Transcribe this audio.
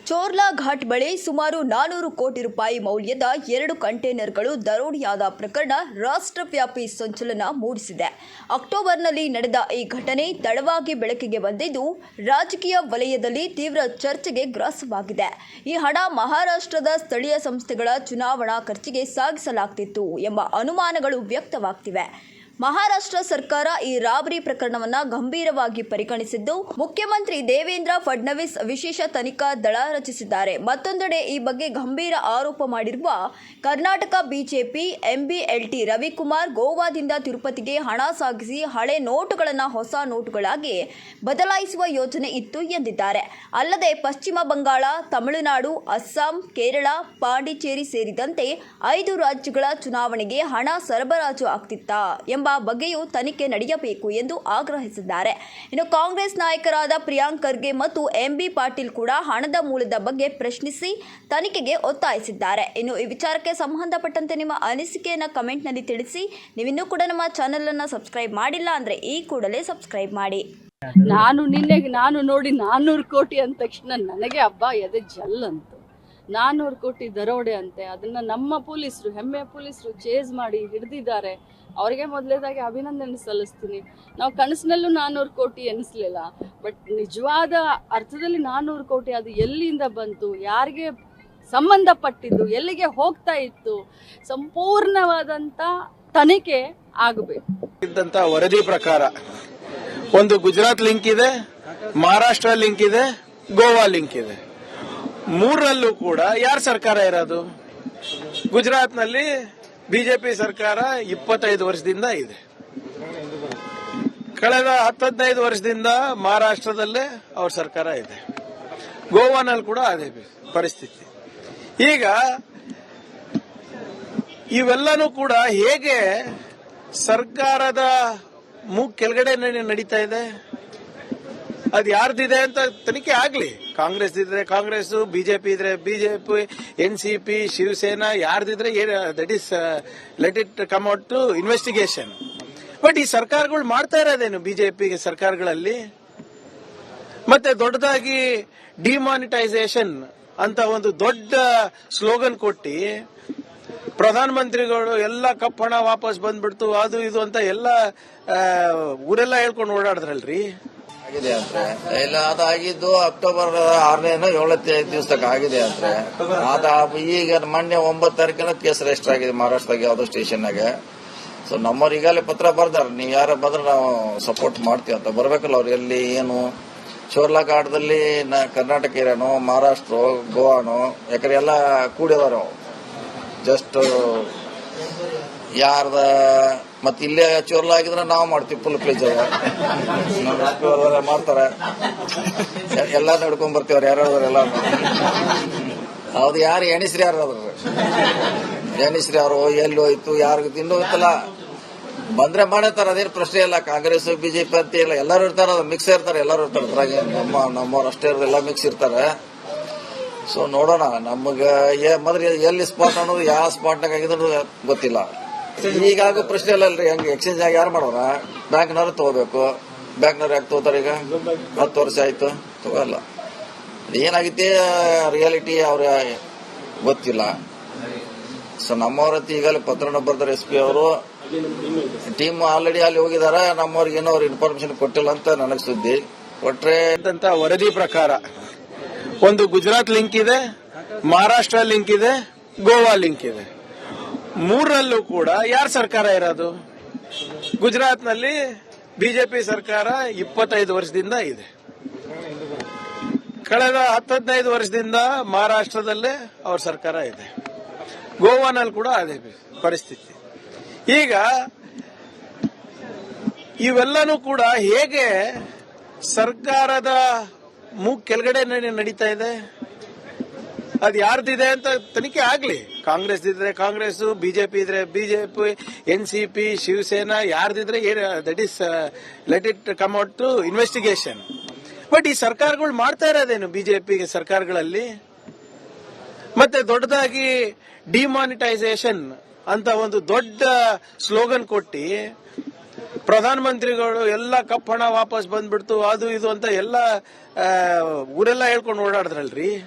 ಚೋರ್ಲಾ ಘಾಟ್ ಬಳಿ ಸುಮಾರು 400 ಕೋಟಿ ರೂಪಾಯಿ ಮೌಲ್ಯದ 2 ಕಂಟೈನರ್ಗಳು ದರೋಡೆಯಾದ ಪ್ರಕರಣ ರಾಷ್ಟ್ರವ್ಯಾಪಿ ಸಂಚಲನ ಮೂಡಿಸಿದೆ. ಅಕ್ಟೋಬರ್ನಲ್ಲಿ ನಡೆದ ಈ ಘಟನೆ ತಡವಾಗಿ ಬೆಳಕಿಗೆ ಬಂದಿದ್ದು ರಾಜಕೀಯ ವಲಯದಲ್ಲಿ ತೀವ್ರ ಚರ್ಚೆಗೆ ಗ್ರಾಸವಾಗಿದೆ. ಈ ಹಣ ಮಹಾರಾಷ್ಟ್ರದ ಸ್ಥಳೀಯ ಸಂಸ್ಥೆಗಳ ಚುನಾವಣಾ ಖರ್ಚಿಗೆ ಸಾಗಿಸಲಾಗುತ್ತಿತ್ತು ಎಂಬ ಅನುಮಾನಗಳು ವ್ಯಕ್ತವಾಗ್ತಿವೆ. ಮಹಾರಾಷ್ಟ್ರ ಸರ್ಕಾರ ಈ ರಾಬರಿ ಪ್ರಕರಣವನ್ನು ಗಂಭೀರವಾಗಿ ಪರಿಗಣಿಸಿದ್ದು ಮುಖ್ಯಮಂತ್ರಿ ದೇವೇಂದ್ರ ಫಡ್ನವೀಸ್ ವಿಶೇಷ ತನಿಖಾ ದಳ ರಚಿಸಿದ್ದಾರೆ. ಮತ್ತೊಂದೆಡೆ ಈ ಬಗ್ಗೆ ಗಂಭೀರ ಆರೋಪ ಮಾಡಿರುವ ಕರ್ನಾಟಕ ಬಿಜೆಪಿ ಎಂಬಿಎಲ್ಟಿ ರವಿಕುಮಾರ್ ಗೋವಾದಿಂದ ತಿರುಪತಿಗೆ ಹಣ ಸಾಗಿಸಿ ಹಳೆ ನೋಟುಗಳನ್ನು ಹೊಸ ನೋಟುಗಳಾಗಿ ಬದಲಾಯಿಸುವ ಯೋಜನೆ ಇತ್ತು ಎಂದಿದ್ದಾರೆ. ಅಲ್ಲದೆ ಪಶ್ಚಿಮ ಬಂಗಾಳ, ತಮಿಳುನಾಡು, ಅಸ್ಸಾಂ, ಕೇರಳ, ಪಾಂಡಿಚೇರಿ ಸೇರಿದಂತೆ 5 ರಾಜ್ಯಗಳ ಚುನಾವಣೆಗೆ ಹಣ ಸರಬರಾಜು ಆಗ್ತಿತ್ತಾ ಎಂಬ ಬಗ್ಗೆಯೂ ತನಿಖೆ ನಡೆಯಬೇಕು ಎಂದು ಆಗ್ರಹಿಸಿದ್ದಾರೆ. ಇನ್ನು ಕಾಂಗ್ರೆಸ್ ನಾಯಕರಾದ ಪ್ರಿಯಾಂಕ್ ಖರ್ಗೆ ಮತ್ತು ಎಂಬಿ ಪಾಟೀಲ್ ಕೂಡ ಹಣದ ಮೂಲದ ಬಗ್ಗೆ ಪ್ರಶ್ನಿಸಿ ತನಿಖೆಗೆ ಒತ್ತಾಯಿಸಿದ್ದಾರೆ. ಇನ್ನು ಈ ವಿಚಾರಕ್ಕೆ ಸಂಬಂಧಪಟ್ಟಂತೆ ನಿಮ್ಮ ಅನಿಸಿಕೆಯನ್ನು ಕಮೆಂಟ್ನಲ್ಲಿ ತಿಳಿಸಿ. ನೀವಿನ್ನೂ ಕೂಡ ನಮ್ಮ ಚಾನೆಲ್ ಅನ್ನು ಸಬ್ಸ್ಕ್ರೈಬ್ ಮಾಡಿಲ್ಲ ಅಂದರೆ ಈ ಕೂಡಲೇ ಸಬ್ಸ್ಕ್ರೈಬ್ ಮಾಡಿ. ನಾನು ನೋಡಿ 400 ಕೋಟಿ ಅಂದ ತಕ್ಷಣ ನನಗೆ ಹಬ್ಬ ಎದೆ ಜಲ್ಲಂತು. 400 ಕೋಟಿ ದರೋಡೆ ಅಂತೆ. ಅದನ್ನ ನಮ್ಮ ಪೊಲೀಸರು, ಹೆಮ್ಮೆಯ ಪೊಲೀಸರು ಚೇಸ್ ಮಾಡಿ ಹಿಡಿದಿದ್ದಾರೆ. ಅವರಿಗೆ ಮೊದಲೇದಾಗಿ ಅಭಿನಂದನೆ ಸಲ್ಲಿಸ್ತೀನಿ. ನಾವು ಕನಸಿನಲ್ಲೂ 400 ಕೋಟಿ ಎನಿಸ್ಲಿಲ್ಲ. ಬಟ್ ನಿಜವಾದ ಅರ್ಥದಲ್ಲಿ 400 ಕೋಟಿ ಅದು ಎಲ್ಲಿಂದ ಬಂತು, ಯಾರಿಗೆ ಸಂಬಂಧಪಟ್ಟಿದ್ದು, ಎಲ್ಲಿಗೆ ಹೋಗ್ತಾ ಇತ್ತು, ಸಂಪೂರ್ಣವಾದಂತ ತನಿಖೆ ಆಗಬೇಕು. ಇದ್ದಂತ ವರದಿ ಪ್ರಕಾರ ಒಂದು ಗುಜರಾತ್ ಲಿಂಕ್ ಇದೆ, ಮಹಾರಾಷ್ಟ್ರ ಲಿಂಕ್ ಇದೆ, ಗೋವಾ ಲಿಂಕ್ ಇದೆ. ಮೂರರಲ್ಲೂ ಕೂಡ ಯಾರ ಸರ್ಕಾರ ಇರೋದು? ಗುಜರಾತ್ನಲ್ಲಿ ಬಿಜೆಪಿ ಸರ್ಕಾರ 25 ವರ್ಷದಿಂದ ಇದೆ. ಕಳೆದ 10-15 ವರ್ಷದಿಂದ ಮಹಾರಾಷ್ಟ್ರದಲ್ಲೇ ಅವ್ರ ಸರ್ಕಾರ ಇದೆ. ಗೋವಾನಲ್ಲಿ ಕೂಡ ಅದೇ ಪರಿಸ್ಥಿತಿ. ಈಗ ಇವೆಲ್ಲನೂ ಕೂಡ ಹೇಗೆ ಸರ್ಕಾರದ ಕೆಳಗಡೆ ನಡೀತಾ ಇದೆ? ಅದು ಯಾರ್ದಿದೆ ಅಂತ ತನಿಖೆ ಆಗ್ಲಿ. ಕಾಂಗ್ರೆಸ್ ಇದ್ರೆ ಕಾಂಗ್ರೆಸ್, ಬಿಜೆಪಿ ಇದ್ರೆ ಬಿಜೆಪಿ, ಎನ್ಸಿಪಿ, ಶಿವಸೇನಾ ಯಾರ್ದಿದ್ರೆ that is let it come out to investigation. But ಈ ಸರ್ಕಾರಗಳು ಮಾಡ್ತಾ ಇರೋದೇನು? ಬಿಜೆಪಿ ಸರ್ಕಾರಗಳಲ್ಲಿ ಮತ್ತೆ ದೊಡ್ಡದಾಗಿ ಡಿಮಾನಿಟೈಸೇಷನ್ ಅಂತ ಒಂದು ದೊಡ್ಡ ಸ್ಲೋಗನ್ ಕೊಟ್ಟಿ ಪ್ರಧಾನ ಮಂತ್ರಿಗಳು ಎಲ್ಲ ಕಪ್ಪಣ ವಾಪಸ್ ಬಂದ್ಬಿಡ್ತು, ಅದು ಇದು ಅಂತ ಎಲ್ಲ ಊರೆಲ್ಲ ಹೇಳ್ಕೊಂಡು ಓಡಾಡಿದ್ರಲ್ರಿ. ಆಗಿದೆ ಅಂದ್ರೆ ಇಲ್ಲ, ಅದಾಗಿದ್ದು ಅಕ್ಟೋಬರ್ 6ನೇ 7ನೇ ದಿವಸಕ್ಕೆ ಆಗಿದೆ ಅಂದ್ರೆ ಈಗ ಮೊನ್ನೆ 9 ತಾರೀಕಿನ ಕೇಸ್ ರಿಜಿಸ್ಟರ್ ಆಗಿದೆ ಮಹಾರಾಷ್ಟ್ರದಾಗ ಯಾವ್ದೋ ಸ್ಟೇಷನ್ನಾಗ. ಸೊ ನಮ್ಮವ್ರು ಈಗಾಗಲೇ ಪತ್ರ ಬರ್ದಾರ, ನೀವು ಯಾರ ಬಂದ್ರೆ ನಾವು ಸಪೋರ್ಟ್ ಮಾಡ್ತೀವಿ ಅಂತ. ಬರ್ಬೇಕಲ್ಲ ಅವ್ರು ಎಲ್ಲಿ ಏನು ಚೋರ್ಲಾ ಘಾಟದಲ್ಲಿ ಕರ್ನಾಟಕ ಇರೋನು, ಮಹಾರಾಷ್ಟ್ರ, ಗೋವಾನು, ಯಾಕಂದ್ರೆ ಎಲ್ಲ ಕೂಡಿದಾರ. ಜಸ್ಟ್ ಯಾರ್ದ ಮತ್ತೆ ಇಲ್ಲೇ ಚೋರ್ಲಾ ಆಗಿದ್ರೆ ನಾವು ಮಾಡ್ತೀವಿ ಫುಲ್ ಪ್ಲೇಜ್ ಮಾಡ್ತಾರೆ. ಎಲ್ಲ ನೋಡ್ಕೊಂಡ್ ಬರ್ತೀವ್ರ ಯಾರು ಎಲ್ಲ. ಹೌದು, ಯಾರು ಎಣಿಸ್ರಿ ಯಾರು ಅದ್ರ ಎಣಿಸ್ರಿ ಯಾರು ಎಲ್ಲಿ ಹೋಯ್ತು, ಯಾರಿಗೂ ತಿಂದು ಹೋಯ್ತಲ್ಲ ಬಂದ್ರೆ ಮಾಡತಾರ. ಅದೇನು ಪ್ರಶ್ನೆ ಇಲ್ಲ. ಕಾಂಗ್ರೆಸ್ ಬಿಜೆಪಿ ಅಂತ ಇಲ್ಲ, ಎಲ್ಲರೂ ಇರ್ತಾರ, ಮಿಕ್ಸ್ ಇರ್ತಾರೆ, ಎಲ್ಲರೂ ಇರ್ತಾರೆ. ಅದ್ರಾಗ ನಮ್ಮವ್ರು ಅಷ್ಟೇ ಎಲ್ಲ ಮಿಕ್ಸ್ ಇರ್ತಾರೆ. ಸೊ ನೋಡೋಣ, ನಮಗ ಮೊದಲು ಎಲ್ಲಿ ಸ್ಪಾಟ್ ಅನ್ನೋದು ಯಾವ ಸ್ಪಾಟ್ನಾಗ ಆಗಿದ್ರು ಗೊತ್ತಿಲ್ಲ. ಈಗಾಗ ಪ್ರಶ್ನೆ ಇಲ್ಲಲ್ರಿ, ಹಂಗೆ ಎಕ್ಸ್ಚೇಂಜ್ ಆಗಿ ಯಾರು ಮಾಡೋರ? ಬ್ಯಾಂಕ್ನವ್ರು ತಗೋಬೇಕು. ಬ್ಯಾಂಕ್ನವ್ರು ಯಾಕೆ ತಗೋತಾರೆ? ಈಗ 10 ವರ್ಷ ಆಯ್ತು, ತಗೋಲ್ಲ. ಏನಾಗೈತಿ ರಿಯಾಲಿಟಿ ಅವ್ರ ಗೊತ್ತಿಲ್ಲ. ಸೊ ನಮ್ಮವ್ರಂತ ಈಗಲೇ ಪತ್ರನ ಬರ್ತಾರೆ. SP ಅವರು ಟೀಮ್ ಆಲ್ರೆಡಿ ಅಲ್ಲಿ ಹೋಗಿದಾರ. ನಮ್ಮವ್ರಿಗೆ ಏನೋ ಅವ್ರ ಇನ್ಫಾರ್ಮೇಶನ್ ಕೊಟ್ಟಿಲ್ಲ ಅಂತ ನನಗೆ ಸುದ್ದಿ. ಕೊಟ್ರೆ ವರದಿ ಪ್ರಕಾರ ಒಂದು ಗುಜರಾತ್ ಲಿಂಕ್ ಇದೆ, ಮಹಾರಾಷ್ಟ್ರ ಲಿಂಕ್ ಇದೆ, ಗೋವಾ ಲಿಂಕ್ ಇದೆ. ಮೂರರಲ್ಲೂ ಕೂಡ ಯಾರ ಸರ್ಕಾರ ಇರೋದು? ಗುಜರಾತ್ನಲ್ಲಿ ಬಿಜೆಪಿ ಸರ್ಕಾರ 25 ವರ್ಷದಿಂದ ಇದೆ. ಕಳೆದ 10-15 ವರ್ಷದಿಂದ ಮಹಾರಾಷ್ಟ್ರದಲ್ಲೇ ಅವ್ರ ಸರ್ಕಾರ ಇದೆ. ಗೋವಾನಲ್ಲಿ ಕೂಡ ಅದೇ ಪರಿಸ್ಥಿತಿ. ಈಗ ಇವೆಲ್ಲನೂ ಕೂಡ ಹೇಗೆ ಸರ್ಕಾರದ ಕೆಳಗಡೆ ನಡೀತಾ ಇದೆ? ಅದು ಯಾರ್ದಿದೆ ಅಂತ ತನಿಖೆ ಆಗ್ಲಿ. ಕಾಂಗ್ರೆಸ್ ಇದ್ರೆ ಕಾಂಗ್ರೆಸ್, ಬಿಜೆಪಿ ಇದ್ರೆ ಬಿಜೆಪಿ, ಎನ್ಸಿಪಿ, ಶಿವಸೇನಾ ಯಾರ್ದಿದ್ರೆ that is let it come out to investigation. But ಈ ಸರ್ಕಾರಗಳು ಮಾಡ್ತಾ ಇರೋದೇನು? ಬಿಜೆಪಿ ಸರ್ಕಾರಗಳಲ್ಲಿ ಮತ್ತೆ ದೊಡ್ಡದಾಗಿ ಡಿಮಾನಿಟೈಸೇಷನ್ ಅಂತ ಒಂದು ದೊಡ್ಡ ಸ್ಲೋಗನ್ ಕೊಟ್ಟಿ ಪ್ರಧಾನ ಮಂತ್ರಿಗಳು ಎಲ್ಲ ಕಪ್ಪಣ ವಾಪಸ್ ಬಂದ್ಬಿಡ್ತು, ಅದು ಇದು ಅಂತ ಎಲ್ಲ ಊರೆಲ್ಲ ಹೇಳ್ಕೊಂಡು ಓಡಾಡಿದ್ರಲ್ರಿ.